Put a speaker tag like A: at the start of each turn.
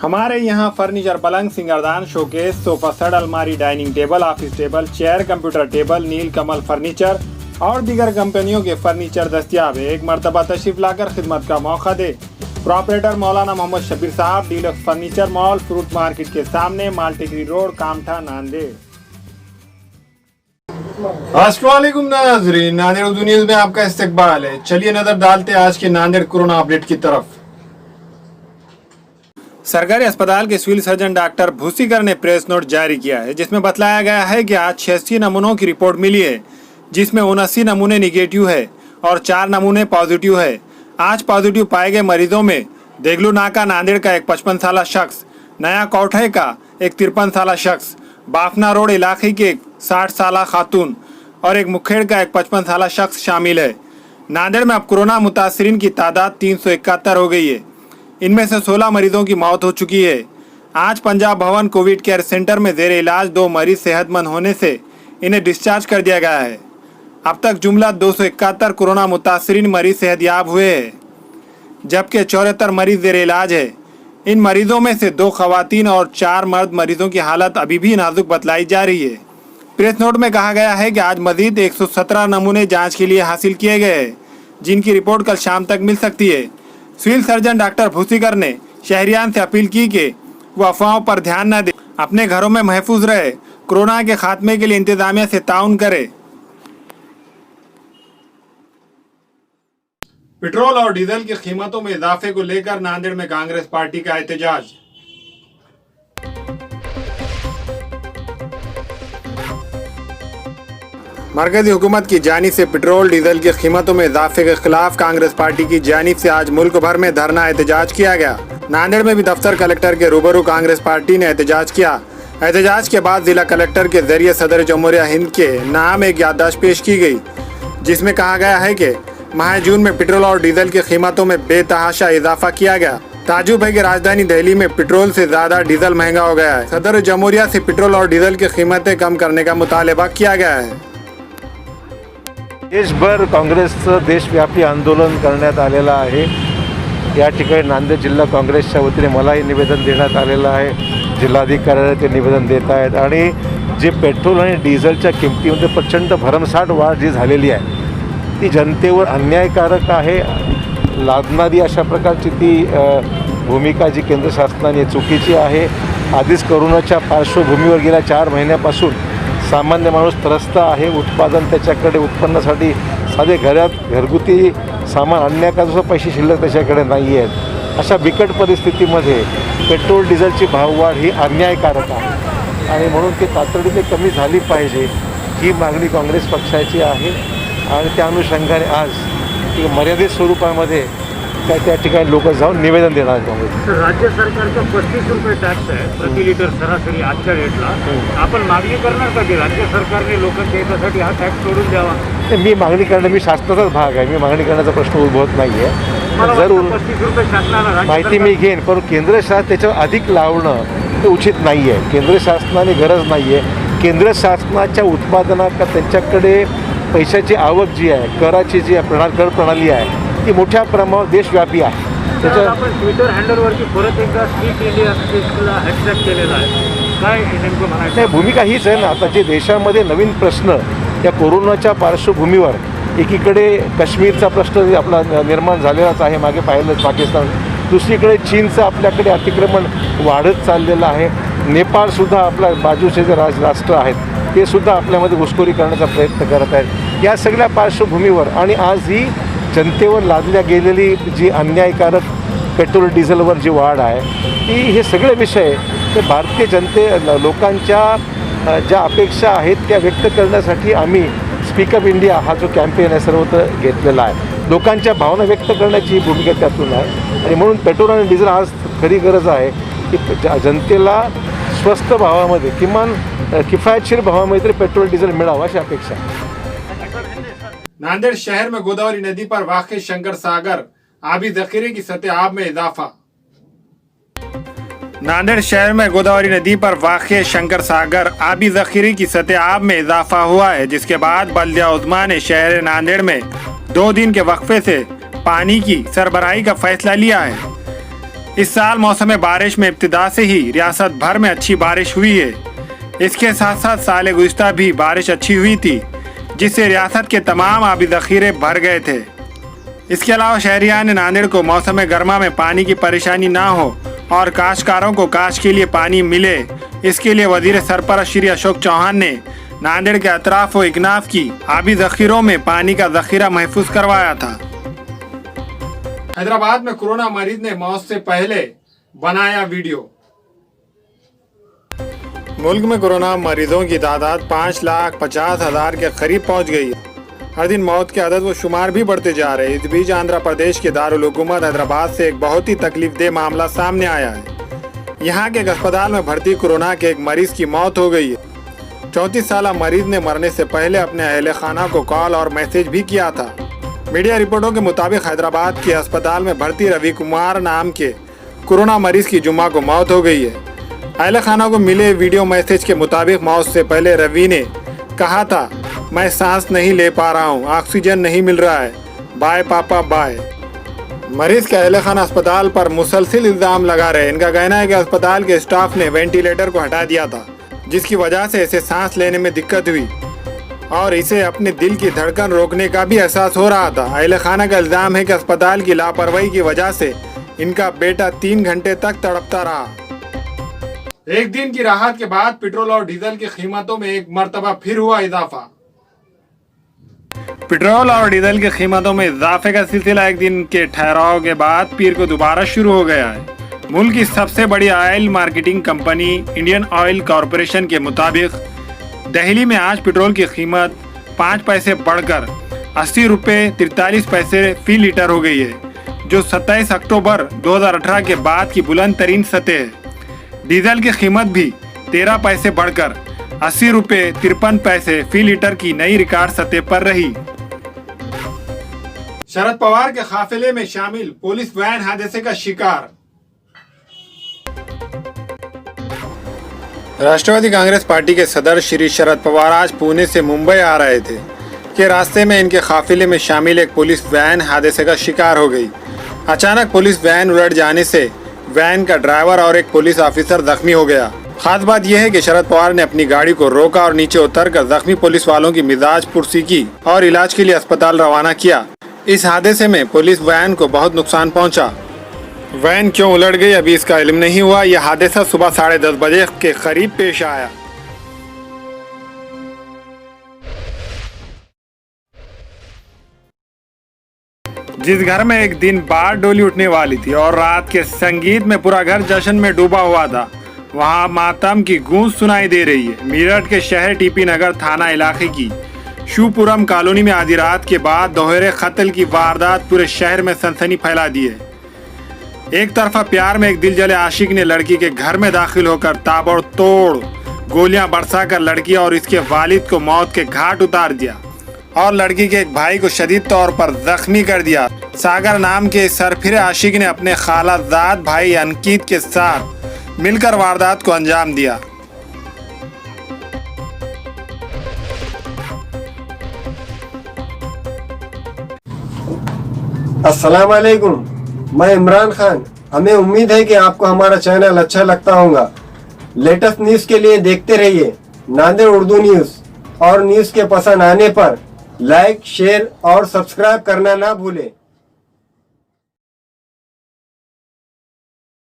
A: हमारे यहाँ फर्नीचर, पलंग, सिंगारदान, शोकेस, सोफा सेट, अलमारी, dining table, office table, chair, computer table, Nilkamal furniture और दीगर कंपनियों के फर्नीचर दस्तियाब है। एक मरतबा तशरीफ लाकर खिदमत का मौका दे। प्रोपरेटर मौलाना मोहम्मद शबीर साहब, deluxe furniture mall, fruit market के सामने, मालटेकरी रोड, कामठा, नांदेड़। अस्सलाम वालेकुम नाज़रीन, नांदेड़ उर्दू न्यूज़ में आपका इस्तकबाल है। चलिए नजर डालते हैं आज के नांदेड़ कोरोना अपडेट की तरफ। सरकारी अस्पताल के सिविल सर्जन डॉक्टर भूसीकर ने प्रेस नोट जारी किया है, जिसमें बतलाया गया है कि आज 86 नमूनों की रिपोर्ट मिली है, जिसमें 79 नमूने निगेटिव है और 4 नमूने पॉजिटिव है। आज पॉजिटिव पाए गए मरीजों में देगलू नाका नांदेड़ का एक 55 साल शख्स, नया कोठे का एक 53 साल शख्स, बाफना रोड इलाके के एक 60 साल खातून और एक मुखेड़ का एक 55 साल शख्स शामिल है। नांदेड़ में अब कोरोना मुतासरीन की तादाद 371 हो गई है। इनमें से 16 मरीजों की मौत हो चुकी है। आज पंजाब भवन कोविड केयर सेंटर में जेर इलाज 2 मरीज सेहतमंद होने से इन्हें डिस्चार्ज कर दिया गया है। अब तक जुमला 271 कोरोना मुतासरीन मरीज सेहतयाब हुए हैं, जबकि 74 मरीज जेर इलाज है। इन मरीजों में से 2 खवातीन और 4 मर्द मरीजों की हालत अभी भी नाजुक बतलाई जा रही है। प्रेस नोट में कहा गया है कि आज मजीद 117 नमूने जांच के लिए हासिल किए गए हैं, जिनकी रिपोर्ट कल शाम तक मिल सकती है। सिविल सर्जन डॉक्टर भूसीकर ने शहरियान से अपील की कि वो अफवाहों पर ध्यान न दें, अपने घरों में महफूज रहे, कोरोना के खात्मे के लिए इंतजामिया से ताउन करे। पेट्रोल और डीजल की कीमतों में इजाफे को लेकर नांदेड़ में कांग्रेस पार्टी का एहतजाज। मरकजी हुकूमत की जानिब से पेट्रोल डीजल की कीमतों में इजाफे के खिलाफ कांग्रेस पार्टी की जानिब से आज मुल्क भर में धरना एहतजाज किया गया। नांदेड़ में भी दफ्तर कलेक्टर के रूबरू कांग्रेस पार्टी ने एहतजाज किया। एहतजाज के बाद जिला कलेक्टर के जरिए सदर जमहूरिया हिंद के नाम एक याददाश्त पेश की गई, जिसमें कहा गया है कि माह जून में पेट्रोल और डीजल की कीमतों में बेतहाशा इजाफा किया गया। ताजुब है कि राजधानी दिल्ली में पेट्रोल से ज्यादा डीजल महंगा हो गया है। सदर जमहूरिया से पेट्रोल और डीजल की कीमतें कम करने का मुतालबा किया गया है।
B: देशभर काँग्रेसचं देशव्यापी आंदोलन करण्यात आलेलं आहे। या ठिकाणी नांदेड जिल्हा काँग्रेसच्या वतीने मलाही निवेदन देण्यात आलेलं आहे। जिल्हाधिकाऱ्याला ते निवेदन देत आहेत आणि जे पेट्रोल आणि डिझेलच्या किमतीमध्ये प्रचंड भरमसाठ वाढ जी झालेली आहे ती जनतेवर अन्यायकारक आहे। लादणारी अशा प्रकारची ती भूमिका जी केंद्र शासनाने चुकीची आहे। आधीच कोरोनाच्या पार्श्वभूमीवर गेल्या 4 महिन्यापासून सामान्य माणूस त्रस्त आहे। उत्पादन त्याच्याकडे उत्पन्नासाठी साधे घरगुती सामान आणण्याकरता पैसे शिल्लक त्याच्याकडे नाही आहेत। अशा बिकट परिस्थितीमध्ये पेट्रोल डिझेलची भाववाढ ही अन्यायकारक आहे आणि म्हणून ती तातडीने कमी झाली पाहिजे ही मागणी काँग्रेस पक्षाची आहे। आणि त्या अनुषंगाने आज मर्यादित स्वरूपामध्ये काय त्या ठिकाणी लोक जाऊन निवेदन देणार आहेत।
C: राज्य सरकारचा 35 रुपये टॅक्स आहे प्रति लिटर सरासरी आजच्या रेटला। आपण मागणी करणार का की राज्य सरकारने लोकांच्या हितासाठी हा टॅक्स सोडून द्यावा?
B: मी मागणी करणं, मी शासनाचाच भाग आहे, मी मागणी करण्याचा प्रश्न उद्भवत नाही आहे। जरूर
C: 35 रुपये शासनाला
B: माहिती मी घेईन, पण केंद्र शासन त्याच्यावर अधिक लावणं ते उचित नाही आहे। केंद्र शासनाने गरज नाही आहे। केंद्र शासनाच्या उत्पादनात त्यांच्याकडे पैशाची आवक जी आहे, कराची जी कर प्रणाली आहे ती मोठ्या प्रमाणावर देशव्यापी आहे।
C: त्याच्या आपण ट्विटर हँडलवरती परत एकदा स्ट्रीट इंडिया स्टेटला हॅशटॅग केलेला आहे, काय नेमकं म्हणायचं?
B: नाही, भूमिका हीच आहे ना। आता जे देशामध्ये नवीन प्रश्न या कोरोनाच्या पार्श्वभूमीवर, एकीकडे काश्मीरचा प्रश्न आपला निर्माण झालेलाच आहे, मागे पाहिलं पाकिस्तान, दुसरीकडे चीनचं आपल्याकडे अतिक्रमण वाढत चाललेलं आहे। नेपाळसुद्धा आपल्या बाजूचे जे राष्ट्र आहेत ते सुद्धा आपल्यामध्ये घुसखोरी करण्याचा प्रयत्न करत आहेत। या सगळ्या पार्श्वभूमीवर आणि आज ही जनतेवर लादल्या गेलेली जी अन्यायकारक पेट्रोल डिझेलवर जी वाढ आहे ती, हे सगळे विषय ते भारतीय लोकांच्या ज्या अपेक्षा आहेत त्या व्यक्त करण्यासाठी आम्ही स्पीक अप इंडिया हा जो कॅम्पेन आहे सर्वत्र घेतलेला आहे। लोकांच्या भावना व्यक्त करण्याची भूमिका त्यातून आहे आणि म्हणून पेट्रोल आणि डिझेल आज खरी गरज आहे की जनतेला स्वस्त भावामध्ये, किमान किफायतशीर भावामध्ये तरी पेट्रोल डिझेल मिळावं अशी अपेक्षा आहे।
A: नांदेड़ शहर में गोदावरी नदी पर वाक़ शंकर सागर आबी जखीरे की सतह आब में इजाफा। नांदेड़ शहर में गोदावरी नदी पर वाक़ शंकर सागर आबी जखीरे की सतह आब में इजाफा हुआ है, जिसके बाद बल्दिया उज़्मा ने शहर नांदेड़ में 2 दिन के वक्फे से पानी की सरबराही का फैसला लिया है। इस साल मौसम बारिश में इब्तिदा से ही रियासत भर में अच्छी बारिश हुई है। इसके साथ साथ साल गुज़िश्ता भी बारिश अच्छी हुई थी, जिससे रियासत के तमाम आबी ज़ख़ीरे भर गए थे। इसके अलावा शहरियान ने नांदेड़ को मौसम गर्मा में पानी की परेशानी ना हो और काश्तकारों को काश्त के लिए पानी मिले, इसके लिए वजीर सरपरस्त श्री अशोक चौहान ने नांदेड़ के अतराफ व इकनाफ की आबी ज़ख़ीरों में पानी का ज़ख़ीरा महफूज करवाया था। हैदराबाद में कोरोना मरीज ने मौत से पहले बनाया वीडियो। मुल्क में कोरोना मरीजों की तादाद 5,50,000 के करीब पहुंच गई है। हर दिन मौत के अदद व शुमार भी बढ़ते जा रहे हैं। इस बीच आंध्र प्रदेश के दारुल हुकूमत हैदराबाद से एक बहुत ही तकलीफदेह मामला सामने आया है। यहाँ के एक अस्पताल में भर्ती कोरोना के एक मरीज की मौत हो गई है। 34 साल मरीज ने मरने से पहले अपने अहले खाना को कॉल और मैसेज भी किया था। मीडिया रिपोर्टों के मुताबिक हैदराबाद के अस्पताल में भर्ती रवि कुमार नाम के कोरोना मरीज की जुम्मा को मौत हो गई है। अहले खाना को मिले वीडियो मैसेज के मुताबिक मौत से पहले रवि ने कहा था, मैं सांस नहीं ले पा रहा हूँ, ऑक्सीजन नहीं मिल रहा है, बाय पापा बाय। मरीज के अहले खाना अस्पताल पर मुसलसिल इल्ज़ाम लगा रहे। इनका कहना है कि अस्पताल के स्टाफ ने वेंटिलेटर को हटा दिया था, जिसकी वजह से इसे सांस लेने में दिक्कत हुई और इसे अपने दिल की धड़कन रोकने का भी एहसास हो रहा था। अहले खाना का इल्ज़ाम है कि अस्पताल की लापरवाही की वजह से इनका बेटा 3 घंटे तक तड़पता रहा। एक दिन की राहत के बाद पेट्रोल और डीजल की कीमतों में एक मर्तबा फिर हुआ इजाफा। पेट्रोल और डीजल की कीमतों में इजाफे का सिलसिला एक दिन के ठहराव के बाद पीर को दोबारा शुरू हो गया है। मुल्क की सबसे बड़ी oil marketing company Indian oil corporation के मुताबिक दिल्ली में आज पेट्रोल की कीमत 5 पैसे बढ़कर 80 रुपये 43 पैसे फी लीटर हो गई है, जो 27 अक्टूबर 2018 के बाद की बुलंद तरीन सतह है। डीजल की कीमत भी 13 पैसे बढ़कर 80 रुपये 53 पैसे फी लीटर की नई रिकॉर्ड सतह पर रही। शरद पवार के काफिले में शामिल पुलिस वैन हादसे का शिकार। राष्ट्रवादी कांग्रेस पार्टी के सदर श्री शरद पवार आज पुणे से मुंबई आ रहे थे कि रास्ते में इनके काफिले में शामिल एक पुलिस वैन हादसे का शिकार हो गई। अचानक पुलिस वैन उलट जाने से वैन का ड्राइवर और एक पुलिस ऑफिसर जख्मी हो गया। खास बात यह है कि शरद पवार ने अपनी गाड़ी को रोका और नीचे उतरकर जख्मी पुलिस वालों की मिजाज पुरसी की और इलाज के लिए अस्पताल रवाना किया। इस हादसे में पुलिस वैन को बहुत नुकसान पहुंचा। वैन क्यों उलट गई अभी इसका इल्म नहीं हुआ। यह हादसा सुबह 10:30 बजे के करीब पेश आया। जिस घर में एक दिन बाद डोली उठने वाली थी और रात के संगीत में पूरा घर जश्न में डूबा हुआ था, वहां मातम की गूंज सुनाई दे रही है। मेरठ के शहर टीपी नगर थाना इलाके की शिवपुरम कॉलोनी में आधी रात के बाद दोहरे कत्ल की वारदात पूरे शहर में सनसनी फैला दी है। एक तरफा प्यार में एक दिल जले आशिक ने लड़की के घर में दाखिल होकर ताबड़तोड़ गोलियां बरसाकर लड़की और इसके वालिद को मौत के घाट उतार दिया और लड़की के एक भाई को शदीद तौर पर जख्मी कर दिया। सागर नाम के सरफिरे आशिक ने अपने खालाजाद भाई अंकित के साथ मिलकर वारदात को अंजाम दिया।
D: अस्सलाम वालेकुम, मैं इमरान खान। हमें उम्मीद है कि आपको हमारा चैनल अच्छा लगता होगा। लेटेस्ट न्यूज़ के लिए देखते रहिए नांदेड़ उर्दू न्यूज़ और न्यूज़ के पसंद आने पर लाइक, शेयर और सब्सक्राइब करना ना भूलें।